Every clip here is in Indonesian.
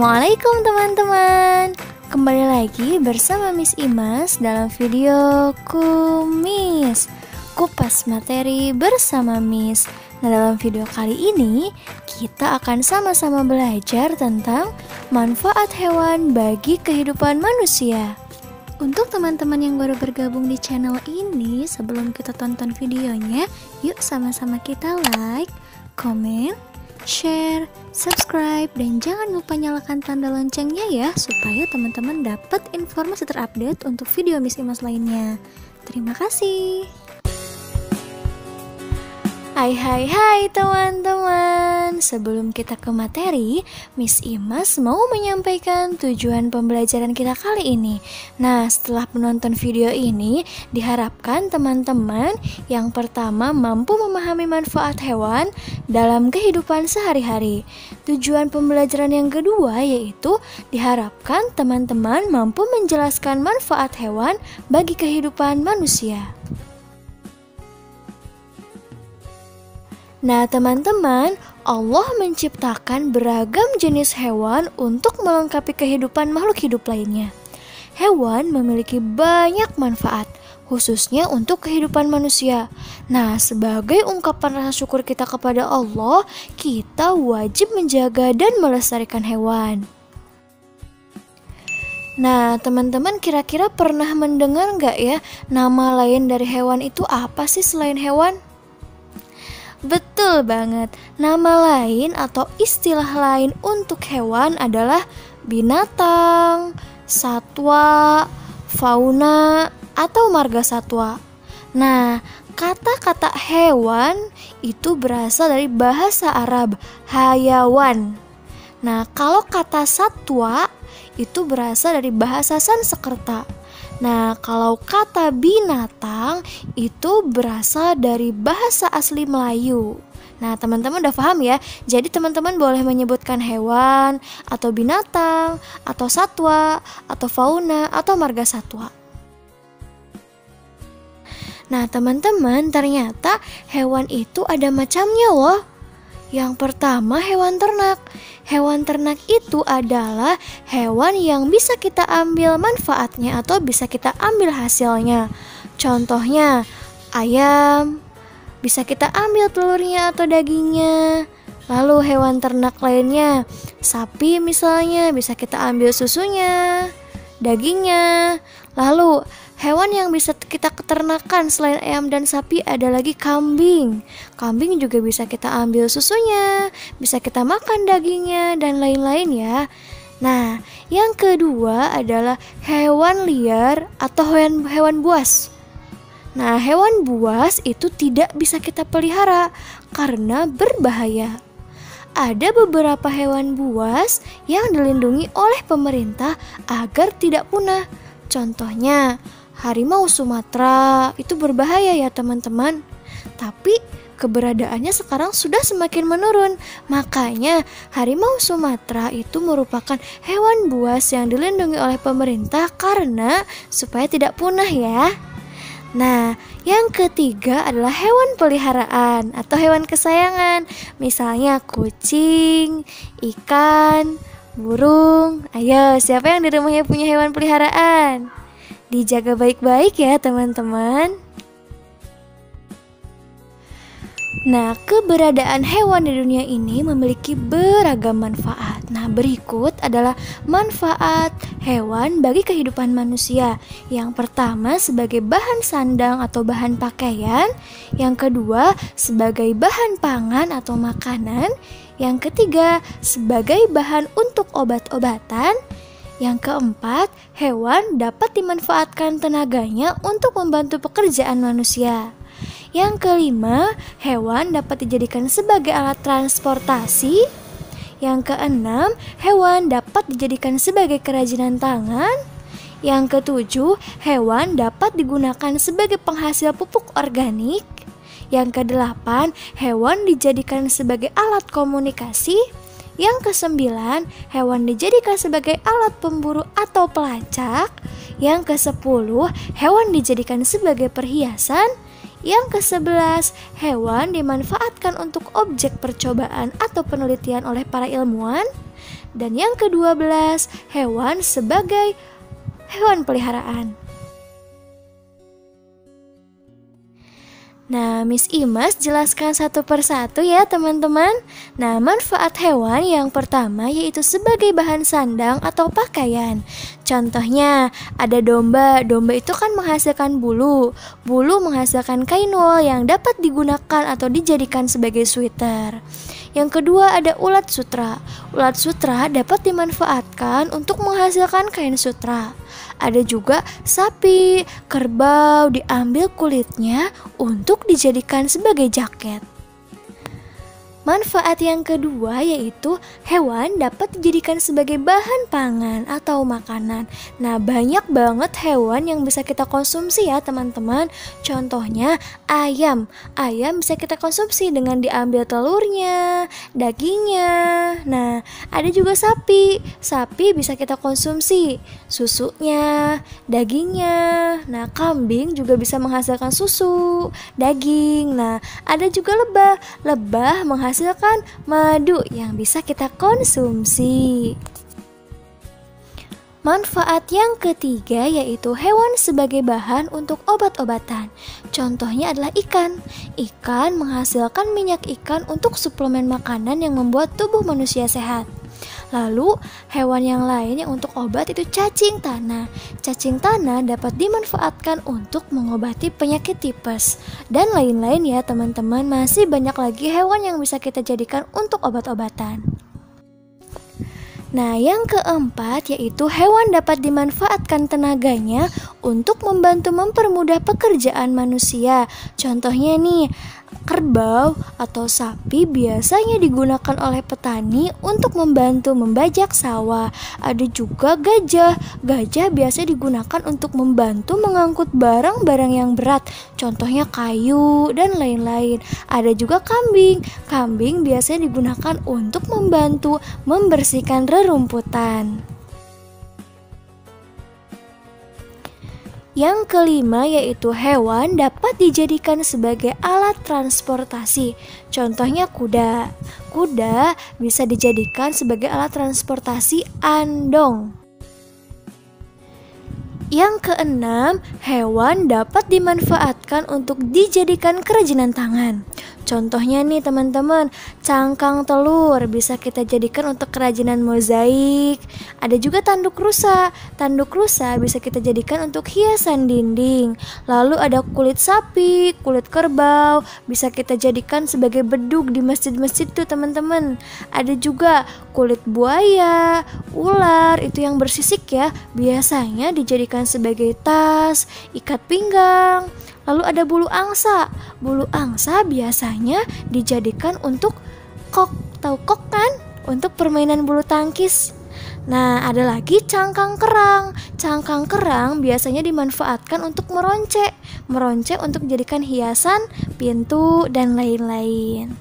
Assalamualaikum teman-teman. Kembali lagi bersama Miss Imas dalam video Kupas Materi bersama Miss. Nah, dalam video kali ini kita akan sama-sama belajar tentang manfaat hewan bagi kehidupan manusia. Untuk teman-teman yang baru bergabung di channel ini, sebelum kita tonton videonya, yuk sama-sama kita like, komen, share, subscribe, dan jangan lupa nyalakan tanda loncengnya ya, supaya teman-teman dapat informasi terupdate untuk video Miss Imas lainnya. Terima kasih. Hai teman-teman. Sebelum kita ke materi, Miss Imas mau menyampaikan tujuan pembelajaran kita kali ini. Nah, setelah menonton video ini, diharapkan teman-teman yang pertama mampu memahami manfaat hewan dalam kehidupan sehari-hari. Tujuan pembelajaran yang kedua yaitu diharapkan teman-teman mampu menjelaskan manfaat hewan bagi kehidupan manusia. Nah teman-teman, Allah menciptakan beragam jenis hewan untuk melengkapi kehidupan makhluk hidup lainnya. Hewan memiliki banyak manfaat, khususnya untuk kehidupan manusia. Nah, sebagai ungkapan rasa syukur kita kepada Allah, kita wajib menjaga dan melestarikan hewan. Nah, teman-teman kira-kira pernah mendengar nggak ya, nama lain dari hewan itu apa sih selain hewan? Betul banget, nama lain atau istilah lain untuk hewan adalah binatang, satwa, fauna, atau marga satwa. Nah, kata-kata hewan itu berasal dari bahasa Arab, hayawan. Nah, kalau kata satwa itu berasal dari bahasa Sanskerta. Nah, kalau kata binatang itu berasal dari bahasa asli Melayu. Nah, teman-teman udah paham ya? Jadi teman-teman boleh menyebutkan hewan, atau binatang, atau satwa, atau fauna, atau marga satwa. Nah, teman-teman ternyata hewan itu ada macamnya loh. Yang pertama hewan ternak. Hewan ternak itu adalah hewan yang bisa kita ambil manfaatnya atau bisa kita ambil hasilnya. Contohnya ayam, bisa kita ambil telurnya atau dagingnya. Lalu hewan ternak lainnya, sapi misalnya, bisa kita ambil susunya, dagingnya. Lalu hewan yang bisa kita ternakan selain ayam dan sapi ada lagi kambing. Kambing juga bisa kita ambil susunya, bisa kita makan dagingnya, dan lain-lain ya. Nah, yang kedua adalah hewan liar atau hewan buas. Nah, hewan buas itu tidak bisa kita pelihara karena berbahaya. Ada beberapa hewan buas yang dilindungi oleh pemerintah agar tidak punah. Contohnya, harimau Sumatera itu berbahaya ya teman-teman. Tapi keberadaannya sekarang sudah semakin menurun. Makanya harimau Sumatera itu merupakan hewan buas yang dilindungi oleh pemerintah karena supaya tidak punah ya. Nah, yang ketiga adalah hewan peliharaan atau hewan kesayangan. Misalnya kucing, ikan, burung. Ayo, siapa yang di rumahnya punya hewan peliharaan? Dijaga baik-baik ya teman-teman. Nah, keberadaan hewan di dunia ini memiliki beragam manfaat. Nah, berikut adalah manfaat hewan bagi kehidupan manusia. Yang pertama sebagai bahan sandang atau bahan pakaian. Yang kedua sebagai bahan pangan atau makanan. Yang ketiga sebagai bahan untuk obat-obatan. Yang keempat, hewan dapat dimanfaatkan tenaganya untuk membantu pekerjaan manusia. Yang kelima, hewan dapat dijadikan sebagai alat transportasi. Yang keenam, hewan dapat dijadikan sebagai kerajinan tangan. Yang ketujuh, hewan dapat digunakan sebagai penghasil pupuk organik. Yang kedelapan, hewan dijadikan sebagai alat komunikasi. Yang kesembilan, hewan dijadikan sebagai alat pemburu atau pelacak. Yang kesepuluh, hewan dijadikan sebagai perhiasan. Yang ke-11, hewan dimanfaatkan untuk objek percobaan atau penelitian oleh para ilmuwan. Dan yang ke-12, hewan sebagai hewan peliharaan. Nah, Miss Imas jelaskan satu persatu ya teman-teman. Nah, manfaat hewan yang pertama yaitu sebagai bahan sandang atau pakaian. Contohnya, ada domba. Domba itu kan menghasilkan bulu. Bulu menghasilkan kain wol yang dapat digunakan atau dijadikan sebagai sweater. Yang kedua ada ulat sutra. Ulat sutra dapat dimanfaatkan untuk menghasilkan kain sutra. Ada juga sapi, kerbau, diambil kulitnya untuk dijadikan sebagai jaket. Manfaat yang kedua yaitu hewan dapat dijadikan sebagai bahan pangan atau makanan. Nah, banyak banget hewan yang bisa kita konsumsi ya teman-teman. Contohnya ayam. Ayam bisa kita konsumsi dengan diambil telurnya, dagingnya. Nah, ada juga sapi. Sapi bisa kita konsumsi susunya, dagingnya. Nah, kambing juga bisa menghasilkan susu, daging. Nah, ada juga lebah. Lebah menghasilkan madu yang bisa kita konsumsi. Manfaat yang ketiga yaitu hewan sebagai bahan untuk obat-obatan. Contohnya adalah ikan. Ikan menghasilkan minyak ikan untuk suplemen makanan yang membuat tubuh manusia sehat. Lalu hewan yang lain yang untuk obat itu cacing tanah. Cacing tanah dapat dimanfaatkan untuk mengobati penyakit tipes dan lain-lain ya teman-teman. Masih banyak lagi hewan yang bisa kita jadikan untuk obat-obatan. Nah, yang keempat yaitu hewan dapat dimanfaatkan tenaganya untuk membantu mempermudah pekerjaan manusia. Contohnya nih, kerbau atau sapi biasanya digunakan oleh petani untuk membantu membajak sawah. Ada juga gajah. Gajah biasa digunakan untuk membantu mengangkut barang-barang yang berat. Contohnya kayu dan lain-lain. Ada juga kambing. Kambing biasanya digunakan untuk membantu membersihkan rerumputan. Yang kelima yaitu hewan dapat dijadikan sebagai alat transportasi. Contohnya kuda. Kuda bisa dijadikan sebagai alat transportasi andong. Yang keenam, hewan dapat dimanfaatkan untuk dijadikan kerajinan tangan. Contohnya nih teman-teman, cangkang telur bisa kita jadikan untuk kerajinan mozaik. Ada juga tanduk rusa. Tanduk rusa bisa kita jadikan untuk hiasan dinding. Lalu ada kulit sapi, kulit kerbau bisa kita jadikan sebagai bedug di masjid-masjid tuh teman-teman. Ada juga kulit buaya, ular itu yang bersisik ya, biasanya dijadikan sebagai tas, ikat pinggang. Lalu ada bulu angsa. Bulu angsa biasanya dijadikan untuk kok. Tahu kok kan? Untuk permainan bulu tangkis. Nah, ada lagi cangkang kerang. Cangkang kerang biasanya dimanfaatkan untuk meronce. Meronce untuk dijadikan hiasan, pintu, dan lain-lain.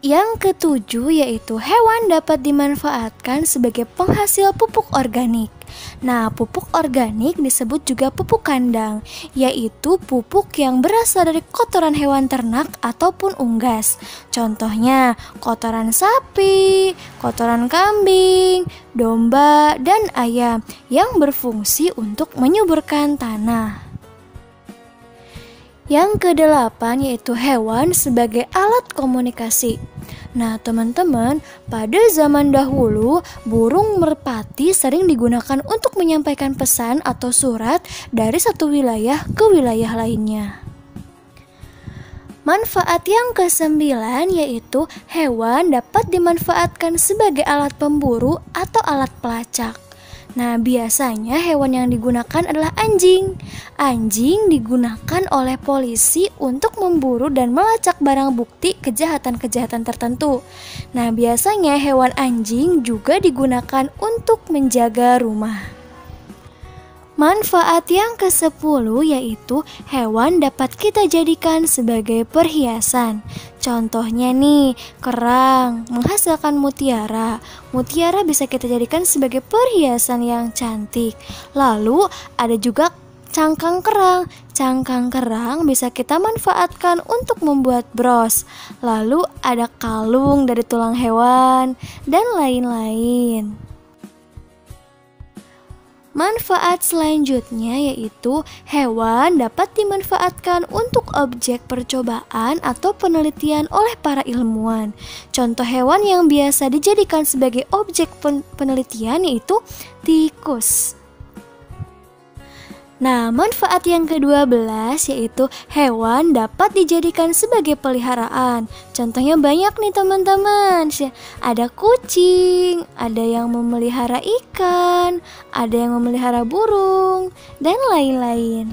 Yang ketujuh yaitu hewan dapat dimanfaatkan sebagai penghasil pupuk organik. Nah, pupuk organik disebut juga pupuk kandang, yaitu pupuk yang berasal dari kotoran hewan ternak ataupun unggas. Contohnya, kotoran sapi, kotoran kambing, domba, dan ayam yang berfungsi untuk menyuburkan tanah. Yang kedelapan yaitu hewan sebagai alat komunikasi. Nah teman-teman, pada zaman dahulu burung merpati sering digunakan untuk menyampaikan pesan atau surat dari satu wilayah ke wilayah lainnya. Manfaat yang kesembilan yaitu hewan dapat dimanfaatkan sebagai alat pemburu atau alat pelacak. Nah, biasanya hewan yang digunakan adalah anjing. Anjing digunakan oleh polisi untuk memburu dan melacak barang bukti kejahatan-kejahatan tertentu. Nah, biasanya hewan anjing juga digunakan untuk menjaga rumah. Manfaat yang ke-10 yaitu hewan dapat kita jadikan sebagai perhiasan. Contohnya nih, kerang menghasilkan mutiara. Mutiara bisa kita jadikan sebagai perhiasan yang cantik. Lalu ada juga Cangkang kerang. Cangkang kerang bisa kita manfaatkan untuk membuat bros. Lalu ada kalung dari tulang hewan dan lain-lain. Manfaat selanjutnya yaitu hewan dapat dimanfaatkan untuk objek percobaan atau penelitian oleh para ilmuwan. Contoh hewan yang biasa dijadikan sebagai objek penelitian yaitu tikus. Nah, manfaat yang ke-12 yaitu hewan dapat dijadikan sebagai peliharaan. Contohnya banyak nih teman-teman. Ada kucing, ada yang memelihara ikan, ada yang memelihara burung, dan lain-lain.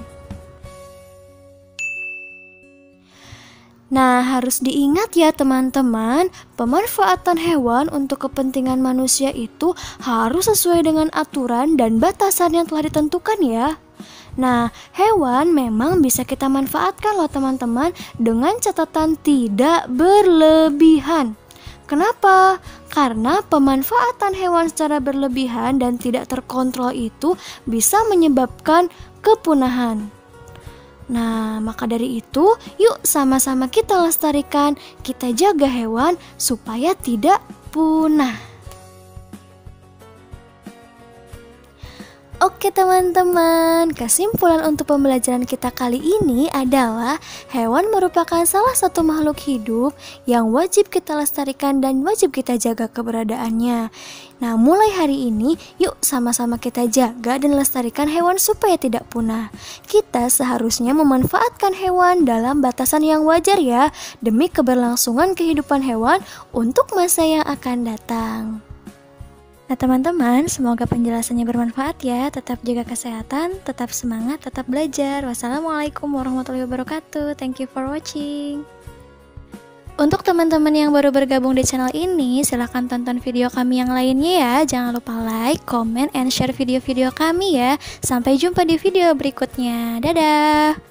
Nah, harus diingat ya teman-teman, pemanfaatan hewan untuk kepentingan manusia itu harus sesuai dengan aturan dan batasan yang telah ditentukan ya. Nah, hewan memang bisa kita manfaatkan loh teman-teman dengan catatan tidak berlebihan. Kenapa? Karena pemanfaatan hewan secara berlebihan dan tidak terkontrol itu bisa menyebabkan kepunahan. Nah, maka dari itu, yuk sama-sama kita lestarikan, kita jaga hewan supaya tidak punah. Oke teman-teman, kesimpulan untuk pembelajaran kita kali ini adalah hewan merupakan salah satu makhluk hidup yang wajib kita lestarikan dan wajib kita jaga keberadaannya. Nah, mulai hari ini, yuk sama-sama kita jaga dan lestarikan hewan supaya tidak punah. Kita seharusnya memanfaatkan hewan dalam batasan yang wajar ya, demi keberlangsungan kehidupan hewan untuk masa yang akan datang. Nah teman-teman, semoga penjelasannya bermanfaat ya. Tetap jaga kesehatan, tetap semangat, tetap belajar. Wassalamualaikum warahmatullahi wabarakatuh. Thank you for watching. Untuk teman-teman yang baru bergabung di channel ini, silahkan tonton video kami yang lainnya ya. Jangan lupa like, comment, and share video-video kami ya. Sampai jumpa di video berikutnya. Dadah!